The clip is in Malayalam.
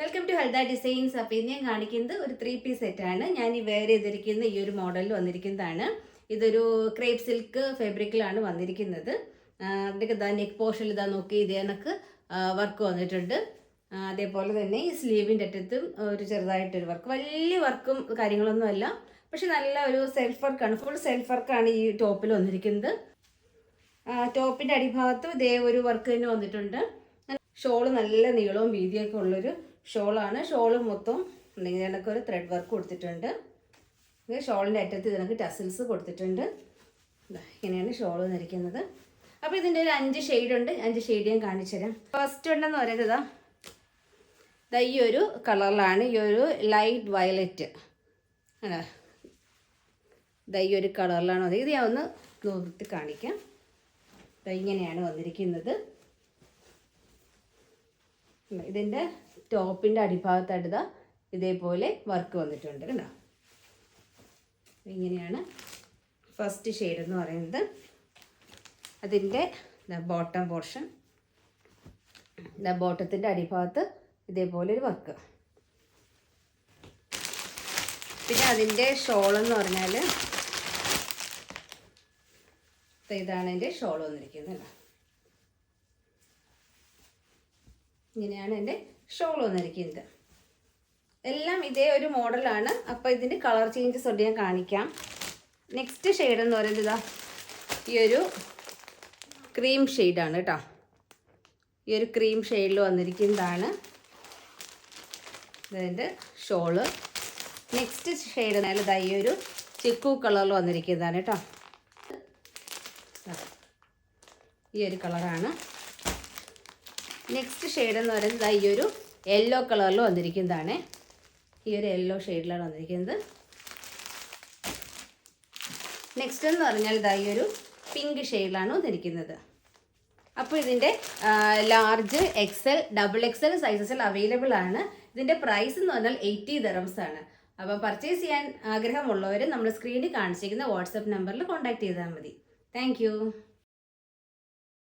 Welcome to ഹൽദ designs. അപ്പോൾ ഇന്ന് ഞാൻ കാണിക്കുന്നത് ഒരു 3-piece സെറ്റാണ്. ഞാൻ ഈ വെയർ ചെയ്തിരിക്കുന്ന ഈ ഒരു മോഡലിൽ വന്നിരിക്കുന്നതാണ്. ഇതൊരു ക്രേപ്പ് സിൽക്ക് ഫാബ്രിക്കിലാണ് വന്നിരിക്കുന്നത്. അതിൻ്റെ നെക്ക് പോർഷനിൽ ഇതാ നോക്കി ഇതേ കണക്ക് വർക്ക് വന്നിട്ടുണ്ട്. അതേപോലെ തന്നെ ഈ സ്ലീവിൻ്റെ അറ്റത്തും ഒരു ചെറുതായിട്ടൊരു വർക്ക്, വലിയ വർക്കും കാര്യങ്ങളൊന്നും അല്ല, പക്ഷെ നല്ല ഒരു സെൽഫ് വർക്കാണ്, ഫുൾ സെൽഫ് വർക്കാണ് ഈ ടോപ്പിൽ വന്നിരിക്കുന്നത്. ടോപ്പിൻ്റെ അടിഭാഗത്തും ഇതേ ഒരു വർക്ക് തന്നെ വന്നിട്ടുണ്ട്. ഷോള് നല്ല നീളവും വീതിയൊക്കെ ഉള്ളൊരു ഷോളാണ്. ഷോള് മൊത്തം അല്ലെങ്കിൽ ഇതിനൊക്കെ ഒരു ത്രെഡ് വർക്ക് കൊടുത്തിട്ടുണ്ട്. ഷോളിൻ്റെ അറ്റത്ത് ഇതിനൊക്കെ ടസിൽസ് കൊടുത്തിട്ടുണ്ട്. ഇങ്ങനെയാണ് ഷോൾ വന്നിരിക്കുന്നത്. അപ്പോൾ ഇതിൻ്റെ ഒരു 5 ഷെയ്ഡ് ഉണ്ട്. 5 ഷെയ്ഡ് ഞാൻ കാണിച്ചു തരാം. ഫസ്റ്റ് ഉണ്ടെന്ന് പറയുന്നത് ഈ ഒരു കളറിലാണ്, ഈ ഒരു ലൈറ്റ് വയലറ്റ് ആണ്. ഈ ഒരു കളറിലാണ് അത്. ഇത് ഞാൻ ഒന്ന് നോക്കി കാണിക്കാം. ഇങ്ങനെയാണ് വന്നിരിക്കുന്നത്. ഇതിൻ്റെ ടോപ്പിൻ്റെ അടിഭാഗത്തായിട്ട് ഇതേപോലെ വർക്ക് വന്നിട്ടുണ്ട് കണ്ടോ. ഇങ്ങനെയാണ് ഫസ്റ്റ് ഷെയ്ഡ് എന്ന് പറയുന്നത്. അതിൻ്റെ ബോട്ടം പോർഷൻ, ബോട്ടത്തിൻ്റെ അടിഭാഗത്ത് ഇതേപോലെ ഒരു വർക്ക്. പിന്നെ അതിൻ്റെ ഷോളെന്ന് പറഞ്ഞാൽ ഇതാണ് എൻ്റെ ഷോൾ വന്നിരിക്കുന്നത്. ഇങ്ങനെയാണ് എൻ്റെ ഷോൾ വന്നിരിക്കുന്നത്. എല്ലാം ഇതേ ഒരു മോഡലാണ്. അപ്പോൾ ഇതിൻ്റെ കളർ ചേഞ്ചസ് ഉണ്ട്, ഞാൻ കാണിക്കാം. നെക്സ്റ്റ് ഷെയ്ഡ് എന്ന് പറയുന്നത് ഈ ഒരു ക്രീം ഷെയ്ഡാണ് കേട്ടോ. ഈ ഒരു ക്രീം ഷെയ്ഡിൽ വന്നിരിക്കുന്നതാണ് ഇതിൻ്റെ ഷോള്. നെക്സ്റ്റ് ഷെയ്ഡ് എന്നാൽ ഈ ഒരു ചിക്കു കളറിൽ വന്നിരിക്കുന്നതാണ് കേട്ടോ. ഈ ഒരു കളറാണ്. നെക്സ്റ്റ് ഷെയ്ഡ് എന്ന് പറയുന്നത് ഈ ഒരു യെല്ലോ കളറിൽ വന്നിരിക്കുന്നതാണ്. ഈ ഒരു യെല്ലോ ഷെയ്ഡിലാണ് വന്നിരിക്കുന്നത്. നെക്സ്റ്റ് എന്ന് പറഞ്ഞാൽ ഈ ഒരു പിങ്ക് ഷെയ്ഡിലാണ് വന്നിരിക്കുന്നത്. അപ്പോൾ ഇതിൻ്റെ ലാർജ്, XL, XXL സൈസസിൽ അവൈലബിൾ ആണ്. ഇതിൻ്റെ പ്രൈസ് എന്ന് പറഞ്ഞാൽ 80 dirhams ആണ്. അപ്പോൾ പർച്ചേസ് ചെയ്യാൻ ആഗ്രഹമുള്ളവർ നമ്മൾ സ്ക്രീനിൽ കാണിച്ചിരിക്കുന്ന വാട്സപ്പ് നമ്പറിൽ കോൺടാക്ട് ചെയ്താൽ മതി. താങ്ക്